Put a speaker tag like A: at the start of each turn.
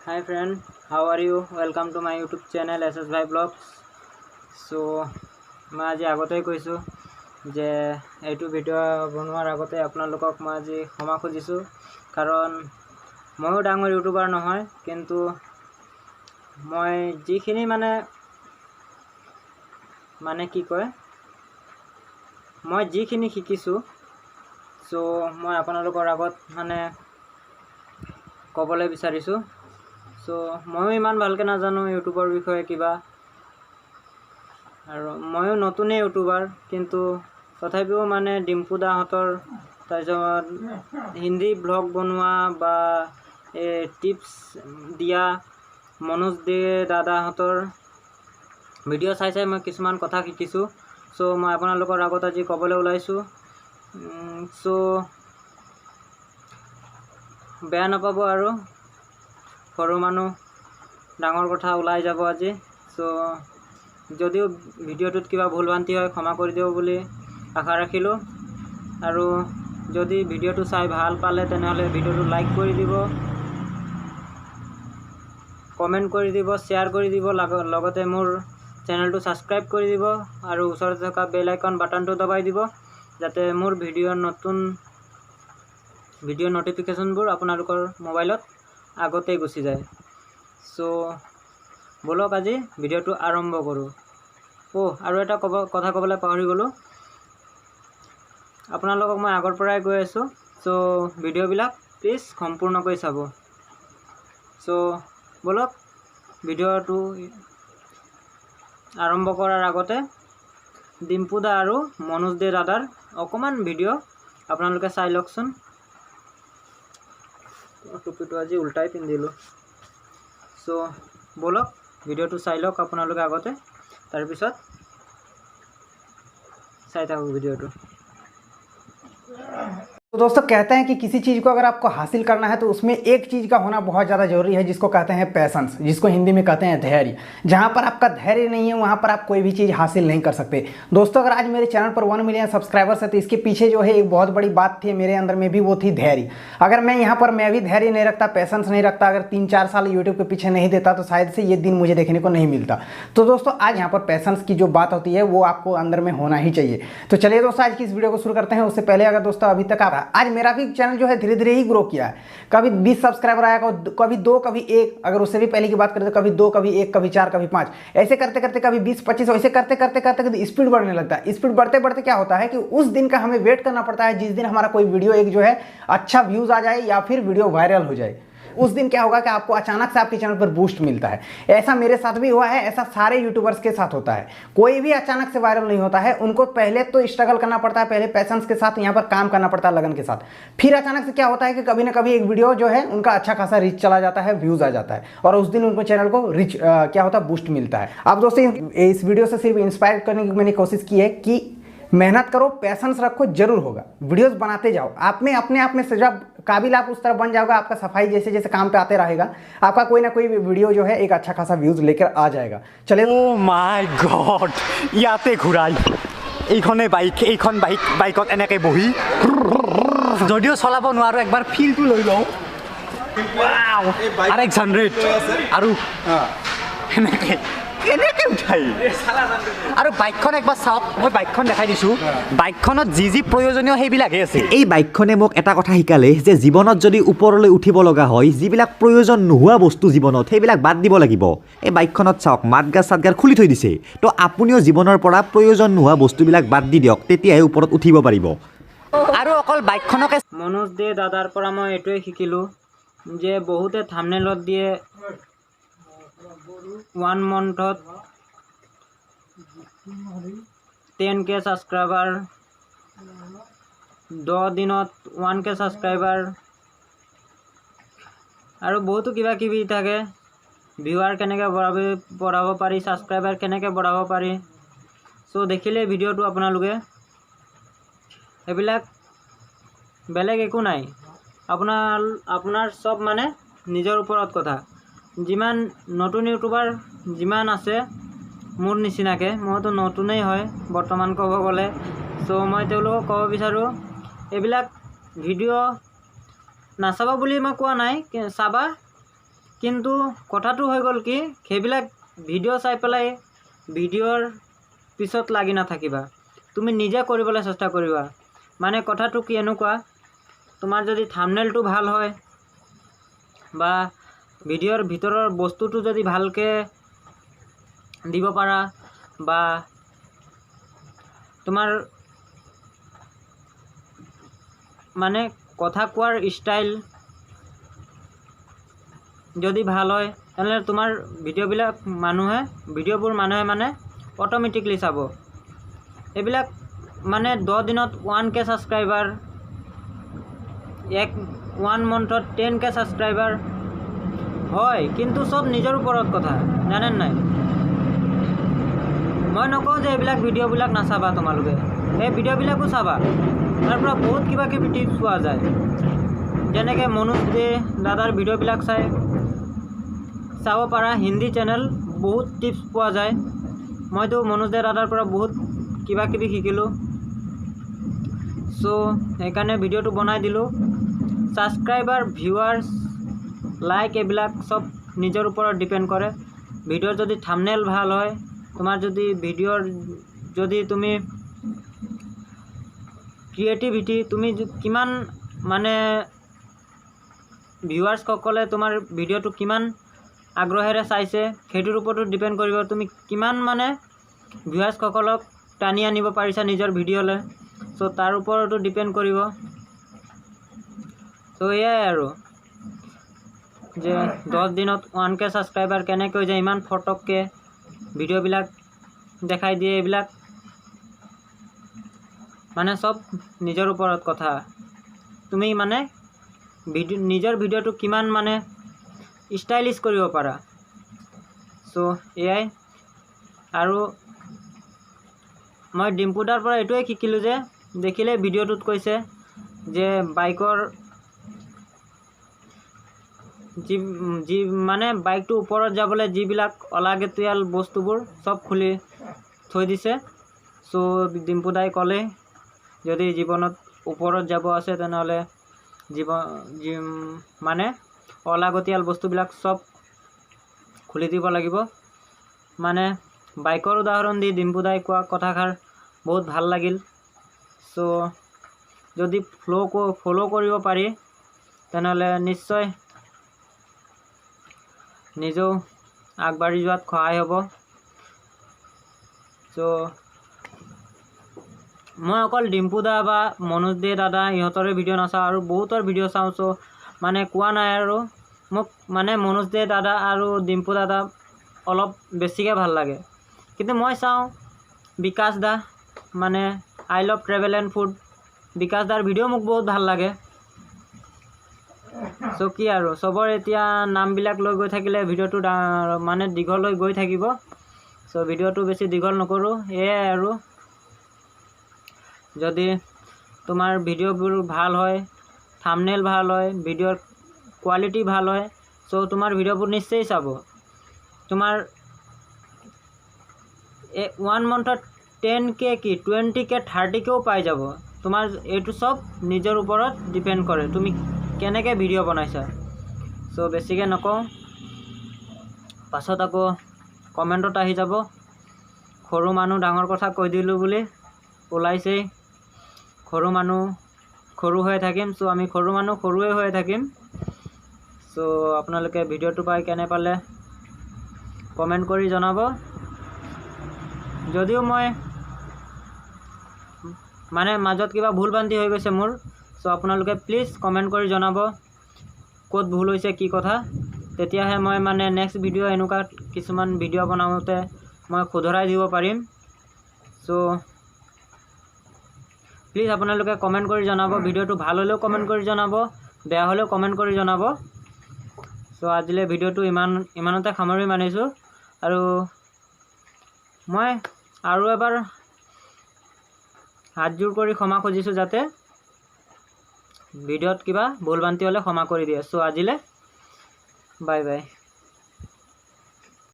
A: Hi friend, how are you? Welcome to my YouTube channel SS Bhai Vlogs. So मैं আজি আগতেই কৈছোঁ যে এইটো ভিডিঅ' বনোৱাৰ আগতে আপোনালোকক মই আজি ক্ষমা খুজিছোঁ কাৰণ ময়ো ডাঙৰ ইউটিউবাৰ নহয় কিন্তু মই যিখিনি মানে কি কয় মই যিখিনি শিকিছোঁ সো মই আপোনালোকৰ আগত ক'বলৈ বিচাৰিছোঁ। সো ময়ো ইমান ভালকৈ নাজানো ইউটিউবৰ বিষয়ে কিবা আৰু ময়ো নতুনেই ইউটিউবাৰ কিন্তু তথাপিও ডিম্পু দাহঁতৰ তাৰপিছত হিন্দী ব্লগ বনোৱা বা টিপছ দিয়া মনোজ দে দাদাহঁতৰ ভিডিঅ' চাই মই কিছুমান কথা শিকিছোঁ। সো মই আপোনালোকৰ আগত আজি ক'বলৈ ওলাইছোঁ। সো বেয়া নাপাব আৰু সৰু মানুহ ডাঙৰ কথা ওলাই যাব আজি। সো যদিও ভিডিঅ'টোত কিবা ভুল ভ্ৰান্তি হয় ক্ষমা কৰি দিও বুলি আশা ৰাখিলোঁ আৰু যদি ভিডিঅ'টো চাই ভাল পালে তেনেহ'লে ভিডিঅ'টো লাইক কৰি দিব, কমেণ্ট কৰি দিব, শ্বেয়াৰ কৰি দিব, লগতে মোৰ চেনেলটো ছাবস্ক্ৰাইব কৰি দিব আৰু ওচৰতে থকা বেল আইকন বাটনটো দবাই দিব যাতে মোৰ নতুন ভিডিঅ' নটিফিকেশ্যনবোৰ আপোনালোকৰ মোবাইলত আগতেই গুচি যায়। সো বলক আজি ভিডিঅ'টো আৰম্ভ কৰোঁ। আৰু এটা কথা ক'বলৈ পাহৰি গ'লোঁ, আপোনালোকক মই আগৰ পৰাই কৈ আছোঁ। সো ভিডিঅ'বিলাক প্লিজ সম্পূৰ্ণকৈ চাব। সো বলক ভিডিঅ'টো আৰম্ভ কৰাৰ আগতে ডিম্পু দা আৰু মনোজ দে দাদাৰ অকণমান ভিডিঅ' আপোনালোকে চাই লওকচোন। টুপিটো আজি উল্টাই পিন্ধিলোঁ। সো বলক ভিডিঅ'টো চাই লওক আপোনালোকে আগতে, তাৰপিছত চাই থাকক ভিডিঅ'টো।
B: तो दोस्तों कहते हैं कि किसी चीज़ को अगर आपको हासिल करना है तो उसमें एक चीज़ का होना बहुत ज़्यादा जरूरी है जिसको कहते हैं पैशंस, जिसको हिंदी में कहते हैं धैर्य। जहाँ पर आपका धैर्य नहीं है वहाँ पर आप कोई भी चीज़ हासिल नहीं कर सकते। दोस्तों अगर आज मेरे चैनल पर 1 मिलियन सब्सक्राइबर्स है तो इसके पीछे जो है एक बहुत बड़ी बात थी मेरे अंदर में भी, वो थी धैर्य। अगर मैं यहाँ पर मैं भी धैर्य नहीं रखता, पैशंस नहीं रखता, अगर 3-4 साल यूट्यूब के पीछे नहीं देता तो शायद से ये दिन मुझे देखने को नहीं मिलता। तो दोस्तों आज यहाँ पर पैशंस की जो बात होती है वो आपको अंदर में होना ही चाहिए। तो चलिए दोस्तों आज की इस वीडियो को शुरू करते हैं। उससे पहले अगर दोस्तों अभी तक आज मेरा भी चैनल जो है धीरे धीरे ही ग्रो किया है। कभी 20 सब्सक्राइबर आया, कभी 2, कभी 1, अगर उससे भी पहले की बात करें तो कभी 2, कभी 1, कभी 4, कभी 5, ऐसे करते करते कभी 20-25, ऐसे करते करते करते स्पीड बढ़ने लगता है। स्पीड बढ़ते बढ़ते क्या होता है कि उस दिन का हमें वेट करना पड़ता है जिस दिन हमारा कोई वीडियो एक जो है अच्छा व्यूज आ जाए या फिर वीडियो वायरल हो जाए। उस दिन क्या होगा कि आपको अचानक से आपके चैनल पर बूस्ट मिलता है। ऐसा मेरे साथ भी हुआ है, ऐसा सारे यूट्यूबर्स के साथ होता है। कोई भी अचानक से वायरल नहीं होता है, उनको पहले तो स्ट्रगल करना पड़ता है, पहले पैशंस के साथ यहाँ पर काम करना पड़ता है, लगन के साथ। फिर अचानक से क्या होता है कि कभी ना कभी एक वीडियो जो है उनका अच्छा खासा रीच चला जाता है, व्यूज आ जाता है और उस दिन उनको चैनल को रीच क्या होता है, बूस्ट मिलता है। अब दोस्तों इस वीडियो से सिर्फ इंस्पायर करने की मैंने कोशिश की है कि मेहनत करो, पैशंस रखो, जरूर होगा। वीडियोस बनाते जाओ, आप में अपने आप में जब काबिल आप उस तरह बन जाओगे, आपका सफाई जैसे जैसे काम पे आते रहेगा, आपका कोई ना कोई वीडियो जो है एक अच्छा खासा व्यूज लेकर आ जाएगा। चले।
C: ओ माय गॉड, ইয়াতে ঘূৰাই এইখনে এইখন বাইকত এনেকৈ বহি যদিও চলাব নোৱাৰো, একবাৰ ফিলটো লৈ লওঁ। RX100 আৰু এনেকৈ কেনেকৈ উঠাই আৰু বাইকখন একবাৰ চাওক। মই বাইকখন দেখাই দিছোঁ, বাইকখনত যি যি প্ৰয়োজনীয় সেইবিলাকহে আছে। এই বাইকখনে মোক এটা কথা শিকালে যে জীৱনত যদি ওপৰলৈ উঠিব লগা হয়, যিবিলাক প্ৰয়োজন নোহোৱা বস্তু জীৱনত সেইবিলাক বাদ দিব লাগিব। এই বাইকখনত চাওক মাতগাৰ চাতগাৰ খুলি থৈ দিছে। তো আপুনিও জীৱনৰ পৰা প্ৰয়োজন নোহোৱা বস্তুবিলাক বাদ দি দিয়ক, তেতিয়াহে ওপৰত উঠিব পাৰিব। আৰু অকল বাইকখনকে
A: মনোজ দে দাদাৰ পৰা মই এইটোৱে শিকিলোঁ যে বহুতে থাম্বনেইলত দিয়ে 1 মন্থত 10K ছাবস্ক্ৰাইবাৰ, 10 দিনত 1K ছাবস্ক্ৰাইবাৰ আৰু বহুতো কিবা কিবি থাকে। ভিউৱাৰ কেনেকৈ বঢ়াব পাৰি, ছাবস্ক্ৰাইবাৰ কেনেকৈ বঢ়াব পাৰি। সো দেখিলে ভিডিঅ'টো আপোনালোকে এইবিলাক বেলেগ একো নাই, আপোনাৰ চব নিজৰ ওপৰত কথা। যিমান নতুন ইউটিউবাৰ যিমান আছে মোৰ নিচিনাকৈ, মইতো নতুনেই হয় বৰ্তমান ক'ব গ'লে। সো মই তেওঁলোকক ক'ব বিচাৰোঁ এইবিলাক ভিডিঅ' নাচাবা বুলি মই কোৱা নাই, চাবা কিন্তু কথাটো হৈ গ'ল কি সেইবিলাক ভিডিঅ' চাই পেলাই ভিডিঅ'ৰ পিছত লাগি নাথাকিবা, তুমি নিজে কৰিবলৈ চেষ্টা কৰিবা। মানে কথাটো কি এনেকুৱা, তোমাৰ যদি থাম্বনেইলটো ভাল হয় বা ভিডিঅ'ৰ ভিতৰৰ বস্তুটো যদি ভালকৈ দিব পাৰা বা তোমাৰ মানে কথা কোৱাৰ ষ্টাইল যদি ভাল হয় তেনেহ'লে তোমাৰ ভিডিঅ'বোৰ মানুহে মানে অট'মেটিকলি চাব। এইবিলাক মানে 10 দিনত 1K ছাবস্ক্ৰাইবাৰ, 1 মান্থত 10K ছাবস্ক্ৰাইবাৰ হয়, কিন্তু চব নিজৰ ওপৰত কথা, জানে নাই? মই নকওঁ যে এইবিলাক ভিডিঅ'বিলাক নাচাবা, তোমালোকে এই ভিডিঅ'বিলাকো চাবা, তাৰ পৰা বহুত কিবা কিবি টিপছ পোৱা যায়। যেনেকৈ মনোজ দে দাদাৰ ভিডিঅ'বিলাক চাব পাৰা, হিন্দী চেনেল, বহুত টিপছ পোৱা যায়। মইতো মনোজ দে দাদাৰ পৰা বহুত কিবা কিবি শিকিলোঁ। চ' সেইকাৰণে ভিডিঅ'টো বনাই দিলোঁ। ছাবস্ক্ৰাইবাৰ, ভিউৱাৰ্ছ, লাইক এইবিলাক চব নিজৰ ওপৰত ডিপেণ্ড কৰে। ভিডিঅ'ৰ যদি থাম্বনেইল ভাল হয়, তোমাৰ যদি ভিডিঅ'ৰ যদি তুমি ক্ৰিয়েটিভিটি, তুমি কিমান মানে ভিউৱাৰ্ছসকলে তোমাৰ ভিডিঅ'টো কিমান আগ্ৰহেৰে চাইছে সেইটোৰ ওপৰতো ডিপেণ্ড কৰিব, তুমি কিমান মানে ভিউৱাৰ্ছসকলক টানি আনিব পাৰিছা নিজৰ ভিডিঅ'লৈ। চ' তাৰ ওপৰতো ডিপেণ্ড কৰিব। চ' এয়াই আৰু যে 10 দিনত 1K ছাবস্ক্ৰাইবাৰ কেনেকৈ যে ইমান ফটককৈ ভিডিঅ'বিলাক দেখাই দিয়ে, এইবিলাক মানে চব নিজৰ ওপৰত কথা। তুমি মানে নিজৰ ভিডিঅ'টো কিমান মানে ষ্টাইলিছ কৰিব পাৰা। চ' এয়াই। আৰু মই ডিম্পুদাৰ পৰা এইটোৱে শিকিলোঁ যে দেখিলে ভিডিঅ'টোত কৈছে যে বাইকৰ যি মানে বাইকটো ওপৰত যাবলৈ যিবিলাক অলাগতিয়াল বস্তুবোৰ চব খুলি থৈ দিছে। চ' ডিম্পুদাই ক'লে যদি জীৱনত ওপৰত যাব আছে তেনেহ'লে মানে অলাগতিয়াল বস্তুবিলাক চব খুলি দিব লাগিব। মানে বাইকৰ উদাহৰণ দি ডিম্পুদাই কোৱা কথাষাৰ বহুত ভাল লাগিল। চ' যদি ফ'ল' কৰিব পাৰি তেনেহ'লে নিশ্চয় নিজেও আগবাঢ়ি যোৱাত সহায় হ'ব। চ' মই অকল ডিম্পুদা বা মনোজ দে দাদা ইহঁতৰে ভিডিঅ' নাচাওঁ, আৰু বহুতৰ ভিডিঅ' চাওঁ। চ' মানে কোৱা নাই, আৰু মোক মানে মনোজ দে দাদা আৰু ডিম্পু দাদা অলপ বেছিকৈ ভাল লাগে। কিন্তু মই চাওঁ বিকাশ দা, মানে I love travel and food, Bikash দাৰ ভিডিঅ' মোক বহুত ভাল লাগে। চ' কি আৰু চবৰ এতিয়া নামবিলাক লৈ গৈ থাকিলে ভিডিঅ'টো মানে দীঘল হৈ গৈ থাকিব। চ' ভিডিঅ'টো বেছি দীঘল নকৰোঁ। এয়াই আৰু যদি তোমাৰ ভিডিঅ'বোৰ ভাল হয়, থাম্বনেইল ভাল হয়, ভিডিঅ'ৰ কোৱালিটি ভাল হয়, চ' তোমাৰ ভিডিঅ'বোৰ নিশ্চয় চাব। তোমাৰ 1 মান্থত 10K কি 20K 30Kও পাই যাব। তোমাৰ এইটো চব নিজৰ ওপৰত ডিপেণ্ড কৰে, তুমি কেনেকৈ ভিডিঅ' বনাইছা। চ' বেছিকৈ নকওঁ, পাছত আকৌ কমেণ্টত আহি যাব সৰু মানুহ ডাঙৰ কথা কৈ দিলোঁ বুলি। ওলাইছেই সৰু মানুহ সৰু হৈ থাকিম। চ' আমি সৰু মানুহ সৰুৱে হৈ থাকিম। চ' আপোনালোকে ভিডিঅ'টো পাই কেনে পালে কমেণ্ট কৰি জনাব। যদিও মই মানে মাজত কিবা ভুল ভ্ৰান্তি হৈ গৈছে মোৰ, চ' আপোনালোকে প্লিজ কমেণ্ট কৰি জনাব ক'ত ভুল হৈছে, কি কথা। তেতিয়াহে মই মানে নেক্সট ভিডিঅ' এনেকুৱা কিছুমান ভিডিঅ' বনাওঁতে মই শুধৰাই দিব পাৰিম। চ' প্লিজ আপোনালোকে কমেণ্ট কৰি জনাব। ভিডিঅ'টো ভাল হ'লেও কমেণ্ট কৰি জনাব, বেয়া হ'লেও কমেণ্ট কৰি জনাব। চ' আজিলৈ ভিডিঅ'টো ইমানতে সামৰি মানিছোঁ। আৰু মই আৰু এবাৰ হাতযোৰ কৰি ক্ষমা খুজিছোঁ, যাতে ভিডিঅ'ত কিবা ভুল ভ্ৰান্তি হ'লে ক্ষমা কৰি দিয়ে। চ' আজিলৈ বাই বাই।